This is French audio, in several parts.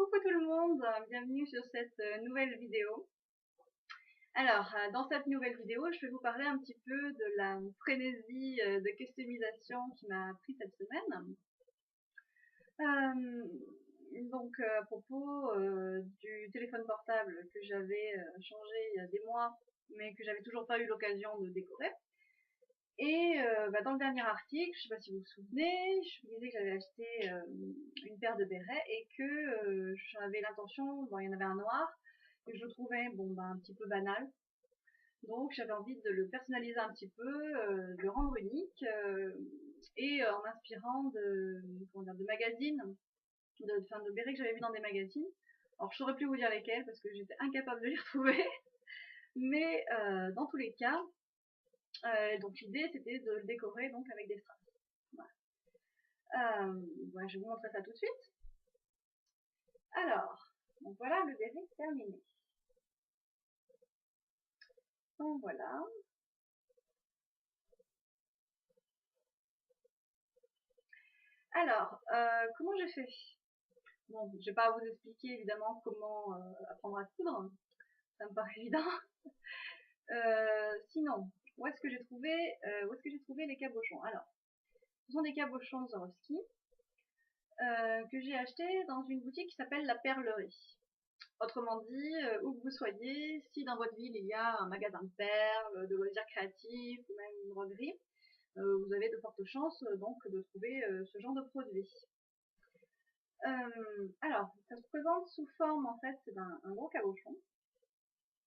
Coucou tout le monde, bienvenue sur cette nouvelle vidéo. Alors, dans cette nouvelle vidéo, je vais vous parler un petit peu de la frénésie de customisation qui m'a pris cette semaine. À propos du téléphone portable que j'avais changé il y a des mois, mais que j'avais toujours pas eu l'occasion de décorer. Et dans le dernier article, je sais pas si vous vous souvenez, je vous disais que j'avais acheté une paire de bérets et que j'avais l'intention, bon il y en avait un noir, et je le trouvais un petit peu banal. Donc j'avais envie de le personnaliser un petit peu, de le rendre unique, et en m'inspirant de magazines, de bérets que j'avais vus dans des magazines. Alors je saurais plus vous dire lesquels parce que j'étais incapable de les retrouver, mais dans tous les cas, donc l'idée c'était de le décorer donc avec des strass. Voilà. Je vais vous montrer ça tout de suite. Alors, donc voilà le béret terminé. Donc voilà. Alors, comment j'ai fait? Bon, je vais pas vous expliquer évidemment comment apprendre à coudre, ça me paraît évident. Sinon, où est-ce que j'ai trouvé les cabochons? Alors, ce sont des cabochons Swarovski que j'ai achetés dans une boutique qui s'appelle La Perlerie. Autrement dit, où que vous soyez, si dans votre ville il y a un magasin de perles, de loisirs créatifs ou même une droguerie, vous avez de fortes chances donc de trouver ce genre de produit. Alors, ça se présente sous forme en fait d'un gros cabochon,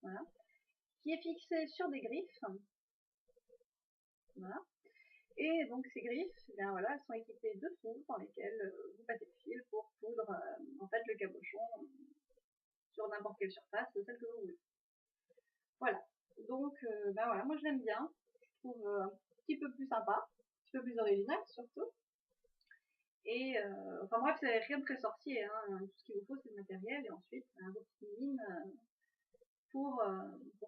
voilà, qui est fixé sur des griffes, voilà. Et donc ces griffes, eh bien voilà, elles sont équipées de trous dans lesquels vous passez le fil pour coudre en fait le cabochon sur n'importe quelle surface, celle que vous voulez. Voilà. Donc voilà, moi je l'aime bien. Je trouve un petit peu plus sympa, un petit peu plus original surtout. Et enfin bref, c'est rien de très sorcier, hein. Tout ce qu'il vous faut c'est le matériel et ensuite vos petites mines pour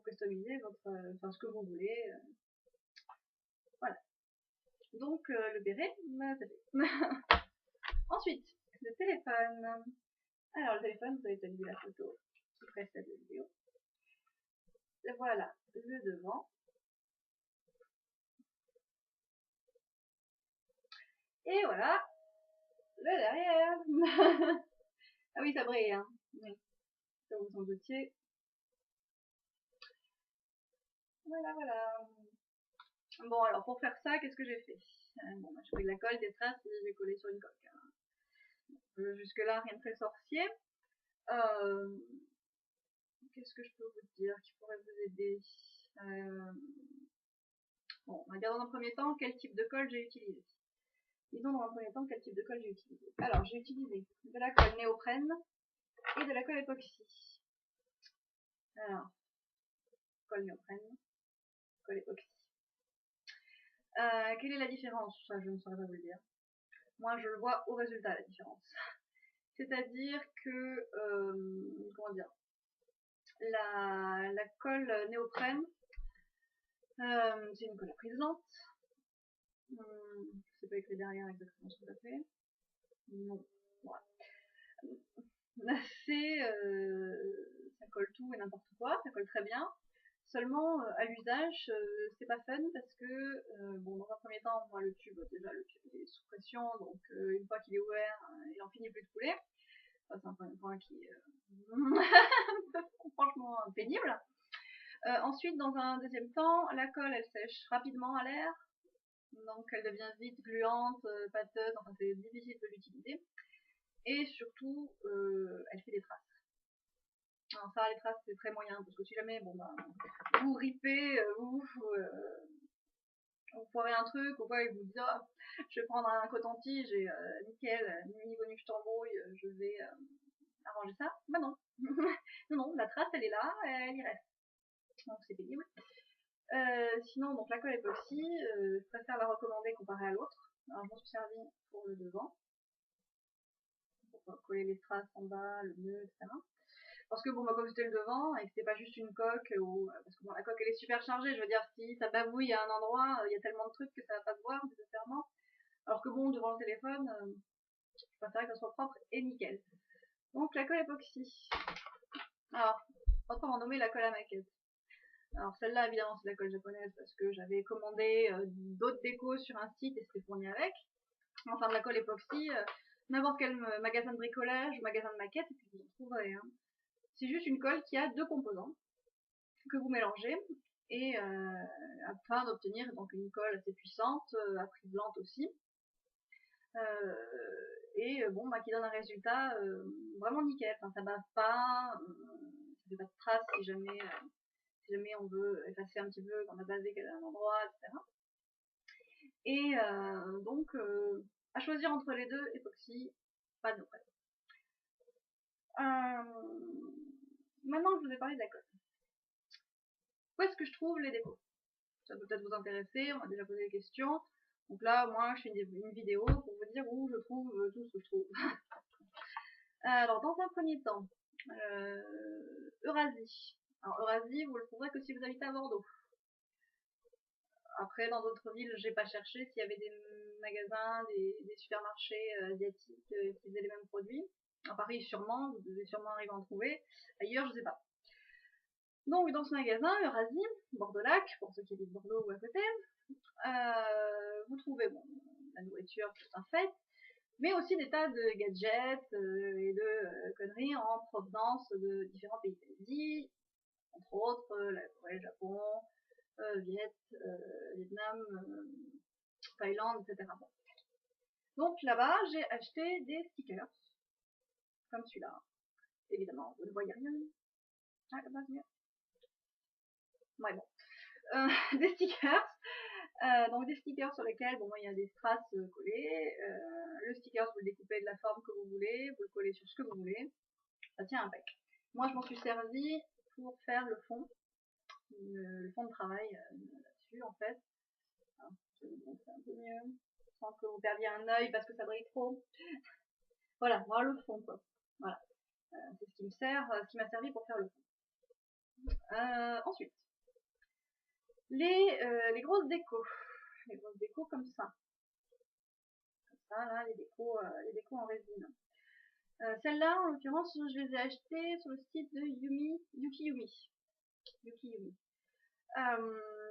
customiser ce que vous voulez. Voilà. Donc le béret, c'est fait. Ensuite, le téléphone. Alors le téléphone, vous avez peut-être vu la photo qui précède la vidéo. Et voilà le devant. Et voilà le derrière. Ah oui, ça brille, hein. Oui, ça vous en doutiez. Voilà, voilà. Bon, alors pour faire ça, qu'est-ce que j'ai fait? J'ai pris de la colle, des traces et j'ai collé sur une coque, hein. Jusque-là, rien de très sorcier. Euh, Qu'est-ce que je peux vous dire qui pourrait vous aider? Bon, on va dire dans un premier temps quel type de colle j'ai utilisé. Disons dans un premier temps quel type de colle j'ai utilisé. Alors, j'ai utilisé de la colle néoprène et de la colle époxy. Alors, colle néoprène, colle époxy. Quelle est la différence? Ça, je ne saurais pas vous le dire. Moi, je le vois au résultat, la différence. C'est-à-dire que, comment dire, la colle néoprène, c'est une colle à prise lente. Je sais pas écrit derrière exactement ce que ça fait. Non. Voilà. Ça colle tout et n'importe quoi, ça colle très bien. Seulement, à l'usage, c'est pas fun parce que, dans un premier temps, moi, le tube est sous pression, donc une fois qu'il est ouvert, il en finit plus de couler. Ça, c'est un point qui est franchement pénible. Ensuite, dans un deuxième temps, la colle, elle sèche rapidement à l'air, donc elle devient vite gluante, pâteuse, enfin c'est difficile de l'utiliser. Et surtout, elle fait des traces. Alors ça, les traces, c'est très moyen, parce que si jamais, vous ripez, vous foirez un truc, ou quoi, et vous dites, oh, je vais prendre un coton-tige et nickel, ni bonus je t'embrouille, je vais arranger ça. Bah non. Non, non, la trace, elle est là, elle y reste. Donc c'est pénible. Sinon, donc la colle époxy, je préfère la recommander comparée à l'autre. Alors je m'en suis servi pour le devant, pour coller les strass en bas, le nœud, etc. Parce que comme c'était le devant et que c'était pas juste une coque, parce que la coque elle est super chargée, je veux dire, si ça babouille à un endroit, il y a tellement de trucs que ça va pas se voir nécessairement. Alors que devant le téléphone, je préfère que ça soit propre et nickel. Donc la colle époxy. Alors, autrement nommé la colle à maquette. Alors celle-là évidemment c'est la colle japonaise parce que j'avais commandé d'autres décos sur un site et c'était fourni avec. Enfin de la colle époxy, n'importe quel magasin de bricolage ou magasin de maquette et puis vous en trouverez. Hein. C'est juste une colle qui a deux composants que vous mélangez et afin d'obtenir donc une colle assez puissante, à prise lente aussi. Et bon bah qui donne un résultat vraiment nickel. Enfin ça bave pas, ça fait pas de traces si jamais on veut effacer un petit peu quand on a basé un endroit, etc. Et donc à choisir entre les deux, époxy, pas de problème. Maintenant que je vous ai parlé de la colle, où est-ce que je trouve les dépôts? Ça peut peut-être vous intéresser, on m'a déjà posé des questions. Donc là, moi, je fais une vidéo pour vous dire où je trouve tout ce que je trouve. Alors, dans un premier temps, Eurasie. Alors, Eurasie, vous le trouverez que si vous habitez à Bordeaux. Après, dans d'autres villes, j'ai pas cherché s'il y avait des magasins, des supermarchés asiatiques qui faisaient les mêmes produits. À Paris, sûrement, vous devez sûrement arriver à en trouver. Ailleurs, je sais pas. Donc, dans ce magasin, Eurasie, Bordeaux-Lac, pour ceux qui habitent Bordeaux ou à côté, vous trouvez bon, la nourriture tout un fait, mais aussi des tas de gadgets et de conneries en provenance de différents pays d'Asie, entre autres la Corée, le Japon, Vietnam, Thaïlande, etc. Bon. Donc là-bas, j'ai acheté des stickers, comme celui-là. Évidemment, vous ne voyez rien. Ah, comme ça, c'est mieux. Ouais, bon. Des stickers. Donc des stickers sur lesquels bon, il y a des strass collées. Le sticker, vous le découpez de la forme que vous voulez, vous le collez sur ce que vous voulez. Ça tient un bec. Moi, je m'en suis servi pour faire le fond de travail là-dessus en fait. Alors, je vais vous montrer un peu mieux, sans que vous perdiez un œil parce que ça brille trop. Voilà, moi le fond quoi. Voilà, c'est ce qui me sert, ce qui m'a servi pour faire le fond. Ensuite, les grosses décos. Les grosses décos comme ça. Comme ça, là, les décos en résine. Celles-là, en l'occurrence, je les ai achetées sur le site de Yuki Yumi.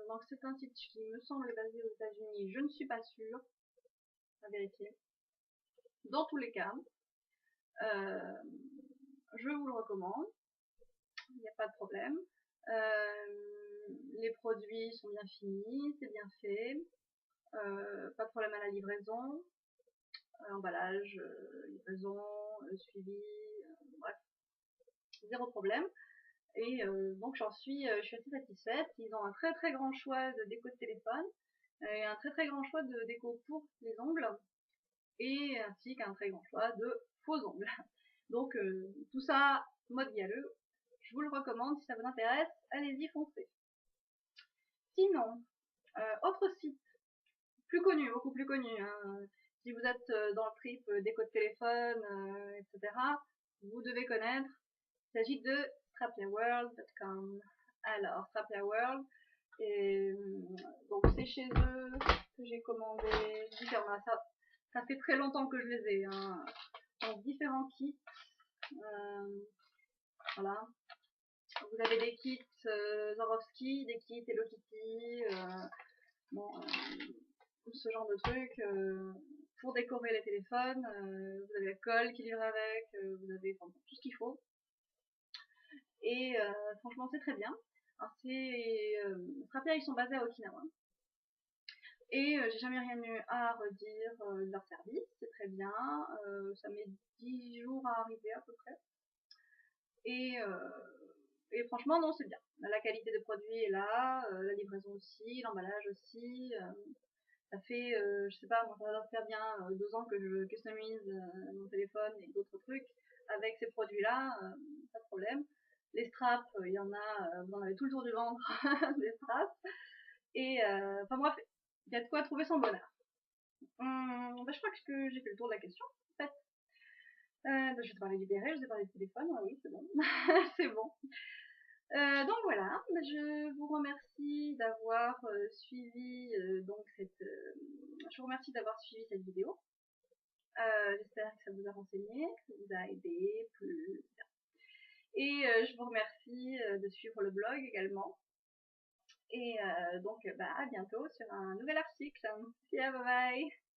Donc c'est un site qui me semble basé aux États-Unis. Je ne suis pas sûre, à vérifier. Dans tous les cas, je vous le recommande. Il n'y a pas de problème. Les produits sont bien finis, c'est bien fait. Pas de problème à la livraison. Emballage, livraison, suivi, bref, zéro problème. Et donc je suis assez satisfaite. Ils ont un très très grand choix de déco de téléphone et un très très grand choix de déco pour les ongles et ainsi qu'un très grand choix de faux ongles. Donc tout ça mode galeux. Je vous le recommande si ça vous intéresse, allez-y foncez. Sinon, autre site plus connu, beaucoup plus connu. Hein, si vous êtes dans le trip déco de téléphone, etc., vous devez connaître. Il s'agit de StrapyaWorld.com. Alors, StrapyaWorld, et donc c'est chez eux que j'ai commandé différents. Ça fait très longtemps que je les ai. Hein. Donc différents kits. Voilà. Vous avez des kits Swarovski, des kits Hello Kitty, bon, ce genre de trucs. Pour décorer les téléphones, vous avez la colle qui livre avec, vous avez enfin, tout ce qu'il faut. Et franchement, c'est très bien. Alors, Strapia, ils sont basés à Okinawa. Et j'ai jamais rien eu à redire de leur service, c'est très bien. Ça met 10 jours à arriver à peu près. Et franchement, non, c'est bien. La qualité des produits est là, la livraison aussi, l'emballage aussi. Ça fait, je sais pas, moi ça doit faire bien 2 ans que je customise mon téléphone et d'autres trucs avec ces produits-là, pas de problème. Les straps, il y en a, vous en avez tout le tour du ventre, des straps. Et enfin bref, il y a de quoi trouver son bonheur. Bah, je crois que j'ai fait le tour de la question, en fait. Bah, je vais te parler du béret, je vais parler du téléphone, oui, c'est bon. C'est bon. Donc voilà, je vous remercie d'avoir suivi donc je vous remercie d'avoir suivi cette vidéo. J'espère que ça vous a renseigné, que ça vous a aidé, plu. Et je vous remercie de suivre le blog également. Et donc, à bientôt sur un nouvel article. Yeah, bye bye!